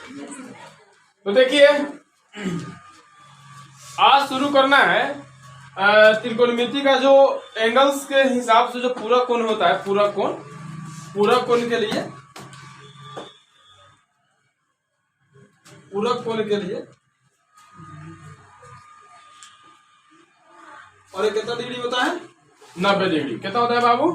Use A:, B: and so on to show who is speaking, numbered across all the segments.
A: तो देखिए आज शुरू करना है त्रिकोणमिति का जो एंगल्स के हिसाब से जो पूरक कोण होता है, पूरक कोण के लिए और ये कितना डिग्री होता है? 90 डिग्री। कितना होता है बाबू?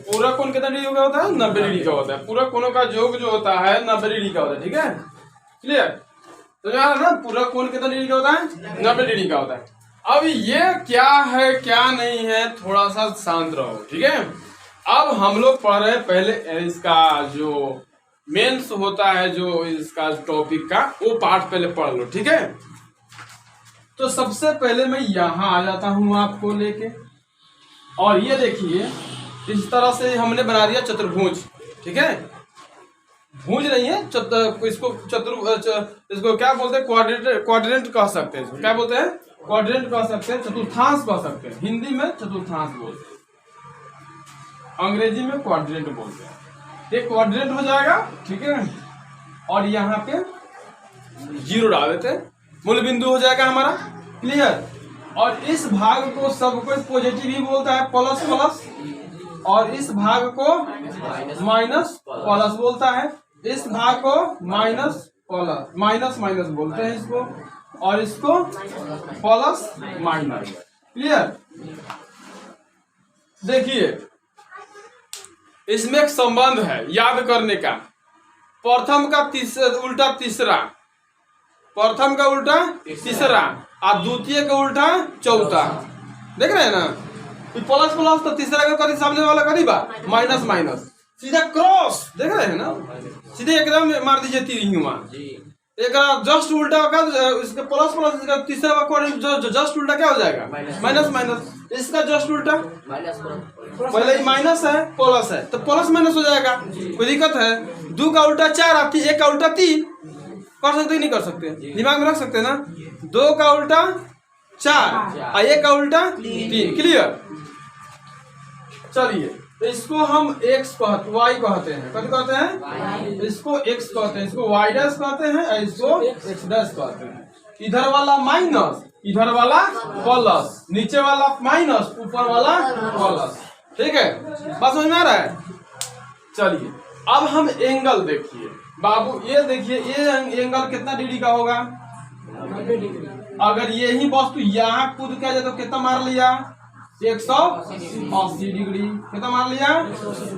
A: पूरक कोण कितना डिग्री का होता है? 90 डिग्री का होता है। पूरक कोणों का योग जो होता है 90 डिग्री का होता है। ठीक है, क्लियर? तो यार ना पूरक कोण कितना डिग्री का होता है? 90 डिग्री का होता है। अब ये क्या है क्या नहीं है, थोड़ा सा शांत रहो। ठीक है, अब हम लोग पढ़ रहे हैं पहले इसका जो मेंस होता है, जो इसका टॉपिक का वो पार्ट पहले पढ़ लो। ठीक है, तो सबसे पहले मैं यहां आ जाता हूं आपको लेके, और ये देखिए इस तरह से हमने बना दिया चतुर्भुज। ठीक है, भुज नहीं है इसको क्या बोलते हैं? क्वाड्रेंट कह सकते हैं। क्या बोलते हैं? क्वाड्रेंट कह सकते हैं, चतुर्थांश कह सकते हैं। हिंदी में चतुर्थांश बोलते हैं, अंग्रेजी में क्वाड्रेंट बोलते हैं। ये क्वाड्रेंट हो जाएगा। ठीक है, और यहाँ पे 0 डाल देते हैं, मूल बिंदु हो जाएगा हमारा। क्लियर? और इस भाग को सब कोई पॉजिटिव ही बोलता है, प्लस प्लस, और इस भाग को माइनस प्लस बोलता है, इस भाग को माइनस प्लस, माइनस माइनस बोलते हैं इसको, और इसको प्लस माइनस। क्लियर? देखिए इसमें एक संबंध है याद करने का। प्रथम का उल्टा तीसरा, प्रथम का उल्टा तीसरा, और द्वितीय का उल्टा चौथा। देख रहे हैं ना, प्लस प्लस तो तीसरा का करीब, सामने वाला करीब माइनस माइनस, सीधा क्रॉस। देख रहे हैं ना, सीधे एकदम मार दीजिए तीर हुआ। एक जस्ट उल्टा का इसका प्लस प्लस, इसका तीसरा जो जस्ट उल्टा क्या हो जाएगा? Minus minus. इसका जस्ट उल्टा पहले ही माइनस है, प्लस है, तो प्लस माइनस हो जाएगा। कोई दिक्कत है? 2 का उल्टा 4, आप 1 का उल्टा 3 कर सकते नहीं कर सकते? दिमाग में रख सकते हैं ना। 2 का उल्टा 4 और 1 का उल्टा 3। क्लियर? चलिए, तो इसको हम x कहते, y कहते हैं। कभी कहते हैं इसको x कहते हैं, इसको y डैश कहते हैं, और इसको x डैश कहते हैं। इधर वाला माइनस, इधर वाला प्लस, नीचे वाला माइनस, ऊपर वाला प्लस। ठीक है, बात समझ में आ रहा है? चलिए अब हम एंगल देखिए बाबू, ये देखिए ये एंगल कितना डिग्री का होगा? 90 डिग्री। अगर यही वस्तु यहाँ कूद के जाए तो कितना मार लिया? 180 डिग्री। कितना मार लिया?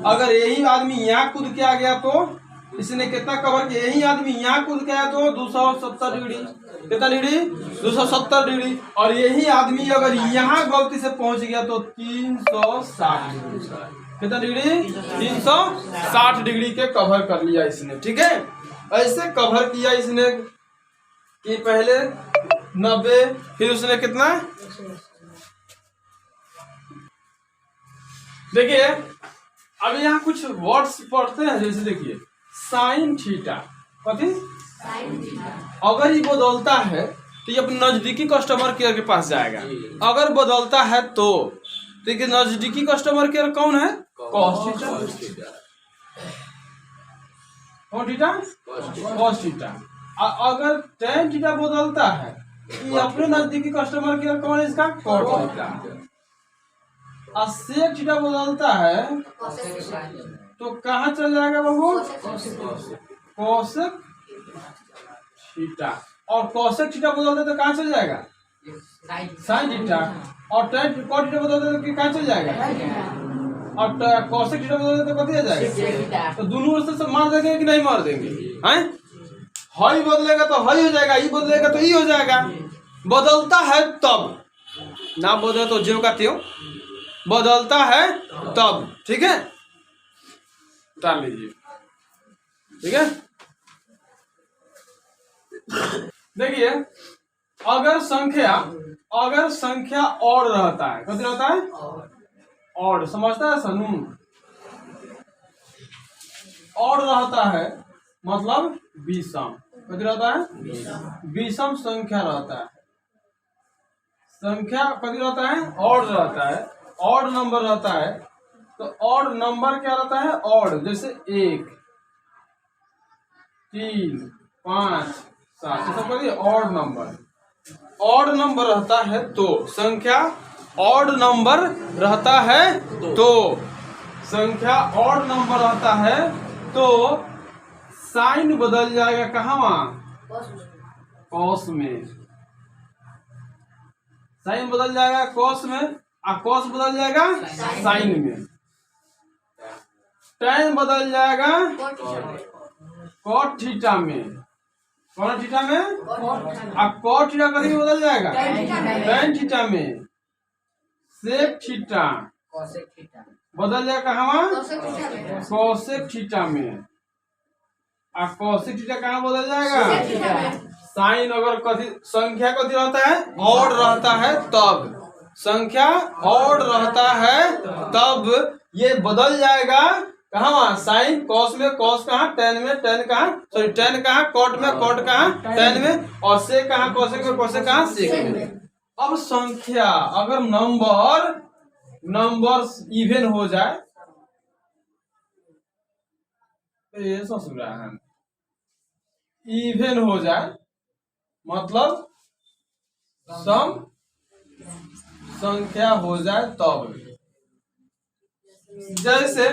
A: अगर यही आदमी यहाँ कूद के आ गया तो इसने कितना कवर किया? यही आदमी यहाँ कूद के आया तो 270 डिग्री। कितना डिग्री? 270 डिग्री। और यही आदमी अगर यहाँ गलती से पहुंच गया तो 360 डिग्री। कितना डिग्री? 360 डिग्री के कवर कर लिया इसने। ठीक है, ऐसे कवर किया इसने कि पहले 90, फिर उसने कितना? देखिए अब यहाँ कुछ वर्ड्स पढ़ते हैं, जैसे देखिए साइन थीटा। कथी? अगर ये बदलता है तो ये अपने नजदीकी कस्टमर केयर के पास जाएगा। अगर बदलता है तो देखिए नजदीकी कस्टमर केयर कौन है? Cos theta. कौन थीटा? Cos theta. अगर टेन थीटा बदलता है ये अपने नजदीकी कस्टमर केयर कौन है? इसका कॉट थीटा। और सेक थीटा बदलता है तो कहाँ चल जाएगा बाबू? Cosec theta. और कोसेक थीटा बदलता है तो कहाँ चल जाएगा? Sine theta. और टेन कॉट थीटा बदलता है तो कहाँ चल जाएगा? और कोसेक थीटा बदलता है तो कहाँ जाएगा? तो दोनों ओर से मार देंगे कि नहीं मार देंगे? हैं? हाई बदलेगा तो हाई हो जाएगा, ई बदलेगा तो ई हो जाएगा। बदलता है तब, ना बदले तो ज्यों का त्यों, बदलता है तब। ठीक है, उतार लीजिए। ठीक है, देखिए अगर संख्या और रहता है, कितना रहता है? और समझता है सनू? और रहता है मतलब विषम। कितना रहता है? विषम संख्या रहता है। संख्या कितना रहता है? और रहता है, ऑड नंबर रहता है। तो ऑड नंबर क्या रहता है? ऑड, जैसे 1, 3, 5 7 सब करिए ऑड नंबर। ऑड नंबर रहता है तो संख्या ऑड नंबर रहता है तो संख्या ऑड नंबर रहता है तो साइन बदल जाएगा कहाँ? कॉस में। साइन बदल जाएगा कॉस में और कॉस बदल जाएगा साइन में। टैन बदल जाएगा कॉट थीटा में। कौन थीटा में? और कॉट थीटा कभी बदल जाएगा टैन थीटा में। सेक थीटा बदल जाएगा कहाँ? कोसेक थीटा में। और कोसेक थीटा कहाँ बदल जाएगा? साइन। अगर कथी संख्या कथी रहता है? ऑड रहता है तब। संख्या ऑड रहता है तब ये बदल जाएगा कहाँ? साइन कॉस में। कॉस कहाँ? टेन में। टेन कहाँ? सॉरी टेन कहाँ? कॉट में। कॉट कहाँ? टेन में। और सेक कहाँ? कोसेक में। कोसेक कहाँ? सेक में। अब संख्या अगर नंबर्स इवन हो जाए ये सोच रहा है इवन हो जाए मतलब सम संख्या हो जाए तब। जैसे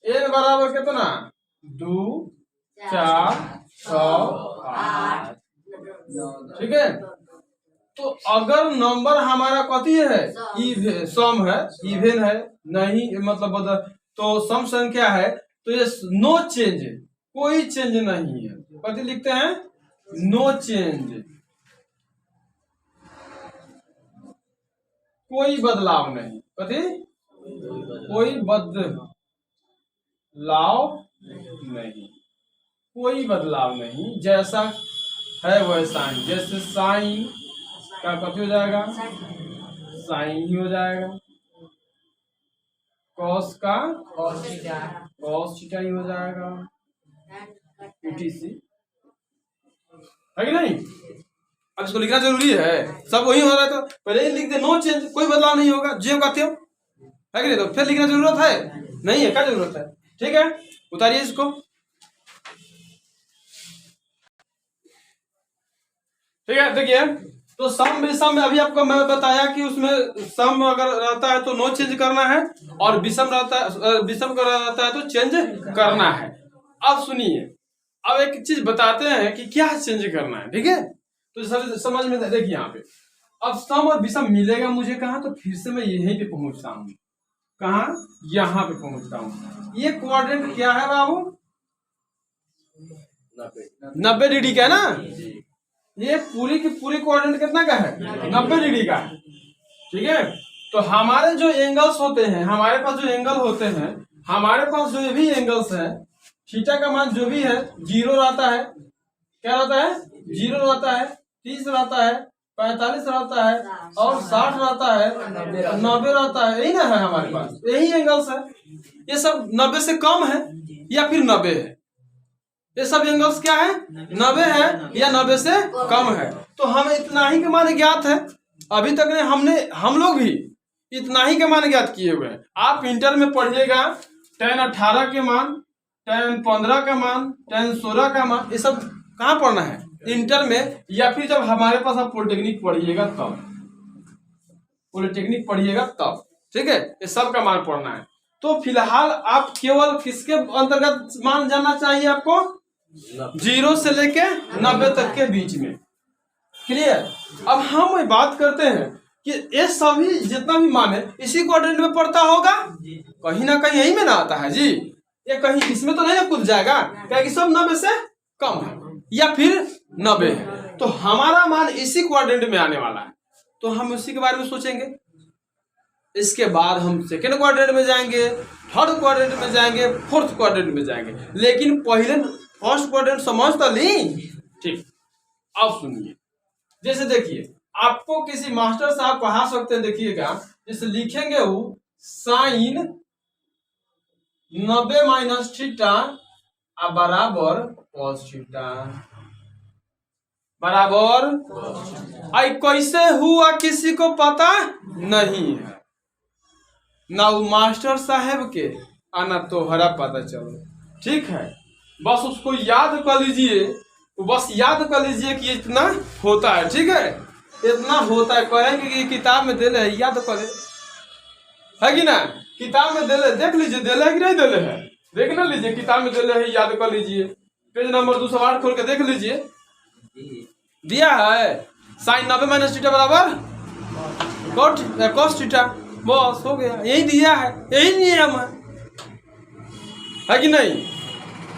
A: n बराबर कितना? 2 4 6 8। ठीक है। तो अगर नंबर हमारा कथी है? सम है, इवन है, नहीं मतलब तो सम संख्या है तो ये नो चेंज, कोई चेंज नहीं है। कथी लिखते हैं? नो चेंज, कोई बदलाव नहीं। कथी? कोई बदलाव नहीं, कोई बदलाव नहीं। जैसा है वैसा ही। जैसे साइन का कथी हो जाएगा? साइन ही हो जाएगा। कॉस का कॉस थीटा ही हो जाएगा। UTC है कि नहीं? अब इसको लिखना जरूरी है। सब वही हो रहा है तो पहले ही लिख दे नो चेंज, कोई बदलाव नहीं होगा। जो कहते हो है कि नहीं? तो फिर लिखना जरूरत है नहीं है? क्या जरूरत है? ठीक है, उतारिए इसको। ठीक है, देखिए तो सम विषम में अभी आपको मैं बताया कि उसमें सम अगर रहता है तो नो चेंज करना है और विषम रहता है, विषम का रहता है तो चेंज करना है। अब सुनिए, अब एक चीज बताते हैं कि क्या चेंज करना है। ठीक है, तो सब समझ में देखिए यहाँ पे अब सम और विषम मिलेगा मुझे कहाँ? तो फिर से मैं यहीं पे पहुंचता हूँ। कहाँ? यहाँ पे पहुंचता हूँ। ये क्वाड्रेंट क्या है बाबू? 90 डिग्री का है ना? ये पूरी की पूरी क्वाड्रेंट कितना का है? 90 डिग्री का है। ठीक है, तो हमारे जो एंगल्स होते हैं, हमारे पास जो एंगल होते हैं, हमारे पास जो भी एंगल्स हैं, थीटा का मान जो भी है 0 रहता है। क्या रहता है? 0 रहता है, 30 रहता है, 45 रहता है और 60 रहता है, 90 रहता है। यही ना है हमारे पास, यही एंगल्स है। ये सब 90 से कम है या फिर 90 है। ये सब एंगल्स क्या है? 90 है या 90 से कम है। तो हमें इतना ही के मान ज्ञात है। अभी तक ने हम लोग भी इतना ही के मान ज्ञात किए हुए हैं। आप इंटर में पढ़िएगा tan 18 के मान, tan 15 का मान, tan 16 का मान, ये सब कहाँ पढ़ना है? इंटर में। या फिर जब हमारे पास आप पॉलिटेक्निक पढ़िएगा तब, पॉलिटेक्निक पढ़िएगा तब। ठीक है, ये सब का मान पढ़ना है। तो फिलहाल आप केवल किसके अंतर्गत मान जानना चाहिए आपको? 0 से लेके 90 तक के बीच में। क्लियर? अब हम बात करते हैं कि ये सभी जितना भी मान है इसी क्वाड्रेंट में पड़ता होगा, कहीं ना कहीं यही में ना आता है जी। ये कहीं इसमें तो नहीं कूद जाएगा, क्योंकि सब 90 से कम है या फिर 90 है। तो हमारा मान इसी क्वाड्रेंट में आने वाला है, तो हम उसी के बारे में सोचेंगे। इसके बाद हम सेकेंड क्वाड्रेंट में जाएंगे, थर्ड क्वाड्रेंट में जाएंगे, फोर्थ क्वाड्रेंट में जाएंगे। लेकिन पहले फर्स्ट क्वाड्रेंट समझ तो ली। ठीक, अब सुनिए। जैसे देखिए, आपको किसी मास्टर साहब पढ़ा सकते हैं, देखिएगा जैसे लिखेंगे वो साइन 90 माइनस थीटा बराबर कॉस थीटा बराबर। आई कैसे हुआ किसी को पता नहीं है, ना वो मास्टर साहब के और ना तोहरा पता चलो। ठीक है, बस उसको याद कर लीजिए, बस याद कर लीजिए कि इतना होता है, ठीक है, इतना होता है। कहेंगे कि किताब में दे ले, याद कर ले, है कि ना, किताब में दे ले, देख लीजिए दे ले है कि नहीं दे ले है, देख ना लीजिए, किताब में दे ले है, याद कर लीजिए। पेज नंबर 208 खोल के देख लीजिए, दिया है साइन 90 माइनस थीटा बराबर cos थीटा, बस हो गया, यही दिया है, यही नियम है कि नहीं।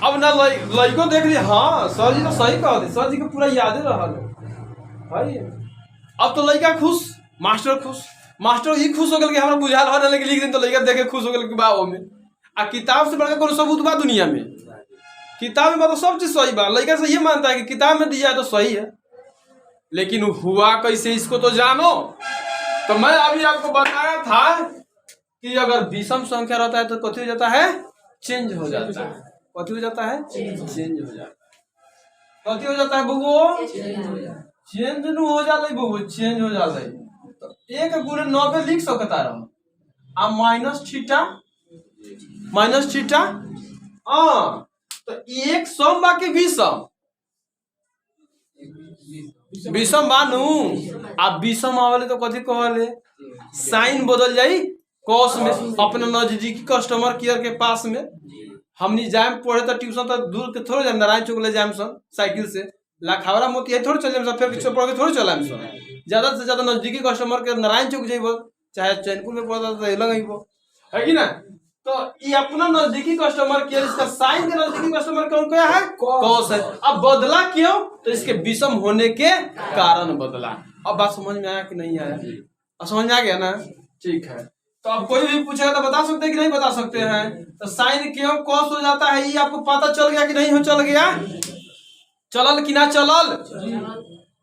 A: अब ना लड़को देख ली, हाँ सर जी तो सही कह दे, सर जी को पूरा याद रहा भाई। अब तो लड़का खुश, मास्टर खुश, मास्टर ही खुश हो गया कि हमारा बुझाल हो ना, लिख दिन तो लड़का देखे खुश हो गया कि बा में। आ किताब से बढ़कर कोनो सबूत बा दुनिया में, किताब में तो सब चीज सही बा, लड़का से ये मानता है कि किताब में दिया है तो सही है, लेकिन हुआ कैसे इसको तो जानो। तो मैं अभी आपको बताया था कि अगर विषम संख्या रहता है तो कथी हो जाता है, चेंज हो जाता है, कथी हो जाता है, चेंज हो जाता है, कथी हो जाता है बबुओ, चेंज न हो जाता है बबुओ, चेंज हो जाता है। तो 1 गुणे 90 लिख सकता रहो, आ माइनस थीटा हाँ, तो एक सम बाकी विषम बानू, आ विषम आवले तो कथी कहले, साइन बदल जाई कॉस में। अपने नजदीकी कस्टमर केयर के पास में हमनी जाम पढ़े तो ट्यूशन तो दूर के थोड़े जाम, नारायण चौक ले जाम सन साइकिल से, लाखावरा मोती थोड़े चल जाम, फिर किसी पढ़ के थोड़े चलाम सन। ज्यादा से ज्यादा नजदीकी कस्टमर के नारायण चौक जाइबो, चाहे चैनपुर में पड़ता तो लगइबो, है कि ना। तो ये अपना नजदीकी कस्टमर केयर, इसका साइन के नजदीकी कस्टमर कौन क्या है, कॉस है। अब बदला क्यों, तो इसके विषम होने के कारण बदला। अब बात समझ में आया कि नहीं आया, समझ में आ गया ना, ठीक है। तो अब कोई भी पूछेगा तो बता सकते हैं कि नहीं बता सकते हैं। तो साइन क्यों कॉस हो जाता है, ये आपको पता चल गया कि नहीं हो, चल गया, चलल कि ना चलल,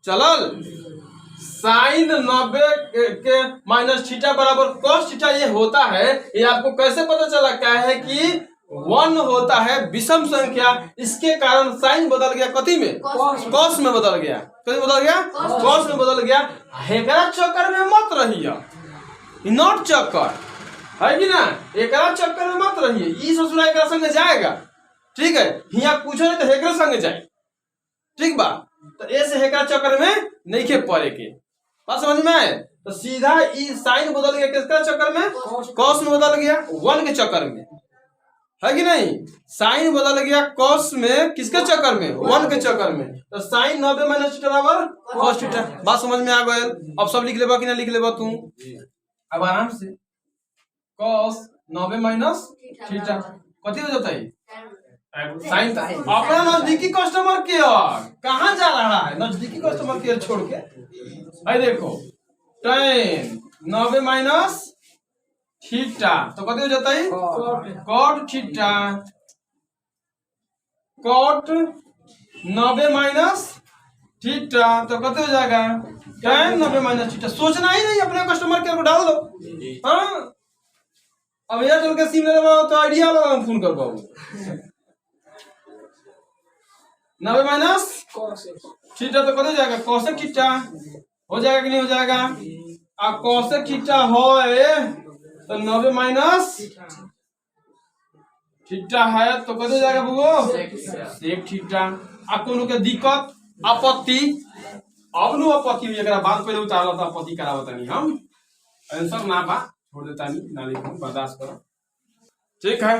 A: चलल। साइन 90 के माइनस थीटा बराबर कॉस थीटा ये होता है, ये आपको कैसे पता चला, क्या है कि 1 होता है विषम संख्या, इसके कारण साइन बदल गया कथी में, कॉस में बदल गया, कथी बदल गया, कॉस में बदल गया। हेकरा चक्कर में मत रहिए, नॉट चक्कर, है कि ना, एकरा चक्कर में मत रहिए, ई ससुरा एकरा संग जाएगा, ठीक है, हिया पूछो नहीं तो हेकरा संग जाए, ठीक बा। तो ऐसे हेकरा चक्कर में नहीं के पड़े के, बात समझ में आए। तो सीधा ई साइन बदल गया किसका चक्कर में, कॉस में बदल गया 1 के चक्कर में, है कि नहीं। साइन बदल गया कॉस में किसके चक्कर में, 1 के चक्कर में। तो साइन 90 माइनस थीटा बराबर कॉस थीटा, बात समझ में आ गई। अब सब लिख लेबा कि ना लिख लेबा तू, अब आराम से कॉस 90 माइनस थीटा कथी हो जाता है, साइन। अपना नजदीकी कस्टमर केयर कहाँ जा रहा है, नजदीकी कस्टमर केयर छोड़ के, भाई देखो tan 90 माइनस थीटा तो कथी हो जाता है, cot theta, cot 90 minus theta तो कथी हो जाएगा, tan 90 माइनस थीटा। सोचना ही नहीं, अपने कस्टमर केयर को डाल दो। हाँ अब यार चल के सिम ले लो तो आइडिया वाला फोन कर पाओ, 90 माइनस थीटा तो कथी हो जाएगा, कॉसेक थीटा हो जाएगा कि नहीं हो जाएगा। अब कॉसेक थीटा हो तो 90 माइनस थीटा है तो कथी हो जाएगा बुगो, सेक थीटा। अब कोनो के दिक्कत आपत्ति, अब नु आपत्ति एकरा बाद पहले उतारला तो आपत्ति करावत नहीं, हम आंसर ना बा छोड़ देता नहीं, ना लिखो, बर्दाश्त करो, ठीक है।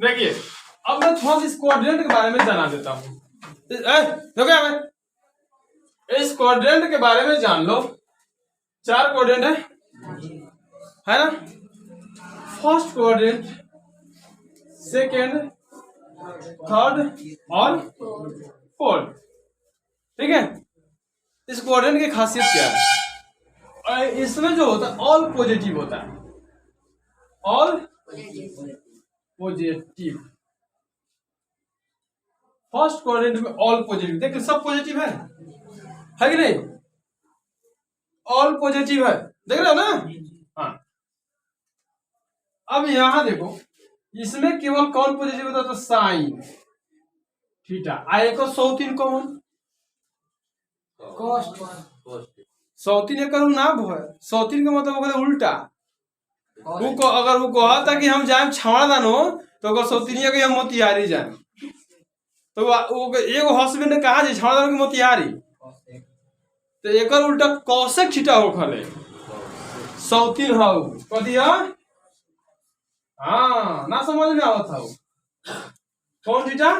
A: देखिए अब मैं थोड़ा इस क्वाड्रेंट के बारे में जाना देता हूँ, इस क्वाड्रेंट के बारे में जान लो। 4 क्वाड्रेंट है ना, फर्स्ट क्वाड्रेंट, सेकेंड, थर्ड और फोर्थ, ठीक है। इस क्वाड्रेंट की खासियत क्या है, इसमें जो होता है ऑल पॉजिटिव होता है, ऑल पॉजिटिव। फर्स्ट क्वाड्रेंट में ऑल पॉजिटिव, देखिए सब पॉजिटिव है कि नहीं, ऑल पॉजिटिव है, देख रहे हो ना। हाँ अब यहां देखो, इसमें केवल कौन पॉजिटिव होता है, तो साइन थीटा, आए को 103 कौन, कॉस 103 एक नाम है, 103 का मतलब हो गया उल्टा, वो को अगर वो कहता कि हम जाए छावड़ा दानो तो अगर सौतिनिया के हम मोतिहारी जाए तो वो एगो हस्बैंड ने कहा जी छावड़ा दानो की मोतिहारी तो एक उल्टा कौशक छिटा हो खले सौतीन हो कथी है हाँ ना समझ में आवत था कौन थीटा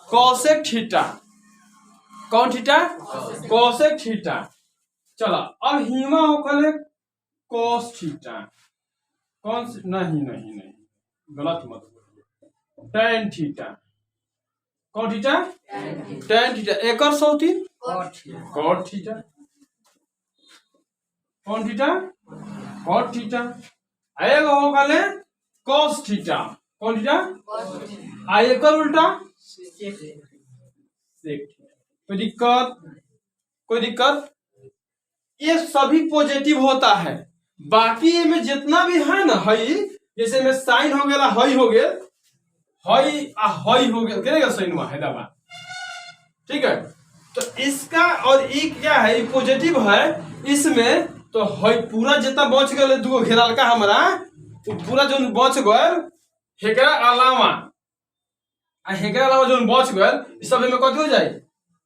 A: कौशक थीटा कौन थीटा कौशक थीटा चलो अब हिमा हो खले कॉस थीटा कौन नहीं नहीं नहीं गलत मत बोलिए टेन थीटा कौन थीटा टेन थीटा एकर सौतीन कॉट थीटा कौन थीटा कॉट थीटा एगो हो गले कॉस थीटा कौन थीटा आ एकर उल्टा सेक थीटा कोई दिक्कत ये सभी पॉजिटिव होता है बाकी में जितना भी है ना हई जैसे में साइन हो गया हई हो गया हई आ हई हो गया करेगा साइन हुआ हैदराबाद ठीक है तो इसका और ये क्या है पॉजिटिव है इसमें तो हई पूरा जितना बच गए दो घेराल का हमारा तो पूरा जो बच गए हेकरा अलावा हेकरा अलावा जो बच गए इस सब में कथी हो जाए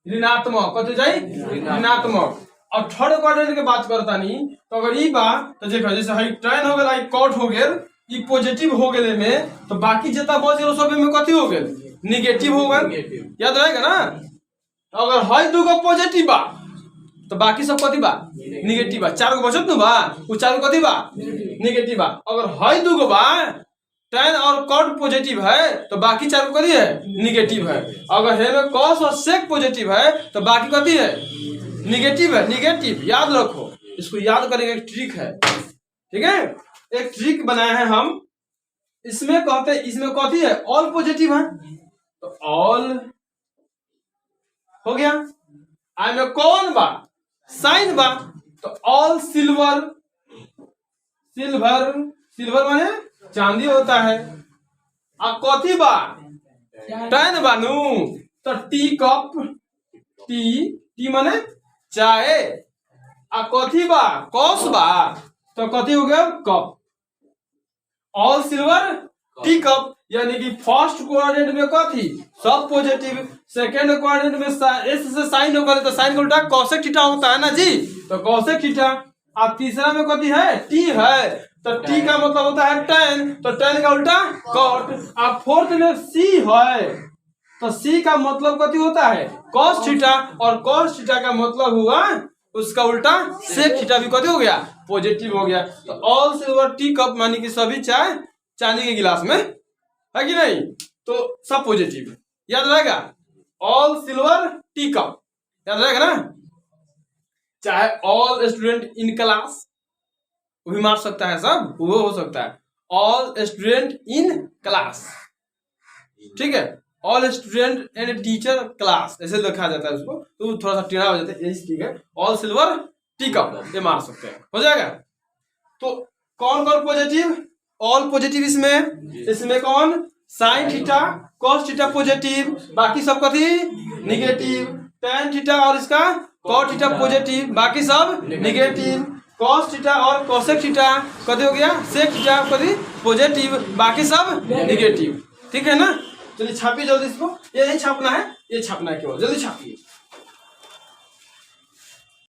A: ऋणात्मक कथी हो जाए ऋणात्मक और थर्ड क्वाड्रेंट के बात करता नहीं तो अगर ये बात तो देखो जैसे हई टेन हो गया कॉट हो गया ये पॉजिटिव हो गए में तो बाकी जितना बच गया सब में कथी हो गया निगेटिव हो गया याद रहेगा ना अगर हई दो पॉजिटिव बा तो बाकी सब कथी बा निगेटिव बा चार गो बचत न बा वो चार गो कथी बा निगेटिव बा अगर हई दो बा टेन और कॉट पॉजिटिव है तो बाकी चार गो कथी है निगेटिव है अगर हे में कॉस और सेक पॉजिटिव है तो बाकी कथी है निगेटिव है निगेटिव याद रखो इसको याद करने का एक ट्रिक है ठीक है एक ट्रिक बनाया है हम इसमें कहते हैं इसमें कथी है ऑल पॉजिटिव है तो ऑल हो गया आई में कौन बा साइन बा तो ऑल सिल्वर सिल्वर सिल्वर माने चांदी होता है आ कथी बा टेन बानू तो टी कप टी टी माने चाहे आ कथी बा कॉस बा तो कथी हो गया cup all silver tea cup यानी कि फर्स्ट क्वाड्रेंट में कथी सब पॉजिटिव सेकंड क्वाड्रेंट में एस से साइन हो गए तो साइन का उल्टा कॉसेक थीटा होता है ना जी तो कॉसेक थीटा आ तीसरा में कथी है टी है तो टी का मतलब होता है टेन तो टेन का उल्टा कॉट आ फोर्थ में सी है तो सी का मतलब कथी होता है कॉस थीटा और कॉस थीटा का मतलब हुआ उसका उल्टा सेक थीटा भी कथी हो गया पॉजिटिव हो गया तो ऑल सिल्वर टी कप मानी कि सभी चाय चांदी के गिलास में है कि नहीं तो सब पॉजिटिव याद रहेगा ऑल सिल्वर टी कप याद रहेगा ना चाहे ऑल स्टूडेंट इन क्लास वो भी मार सकता है सब वो हो सकता है ऑल स्टूडेंट इन क्लास ठीक है all student and teacher class ऐसे लिखा जाता है उसको तो थोड़ा सा टेढ़ा हो जाता है यही ठीक है ऑल सिल्वर टी कप ये मार सकते हैं हो जाएगा तो कौन कौन पॉजिटिव ऑल पॉजिटिव इसमें कौन sine theta cos theta positive बाकी सब कथी निगेटिव टेन थीटा और इसका कॉट थीटा पॉजिटिव बाकी सब निगेटिव कॉस थीटा और कॉसेक थीटा कथी हो गया सेक थीटा कथी पॉजिटिव बाकी सब निगेटिव ठीक है ना चलिए छापिए जल्दी इसको ये नहीं छापना है ये छापना है केवल जल्दी छापिए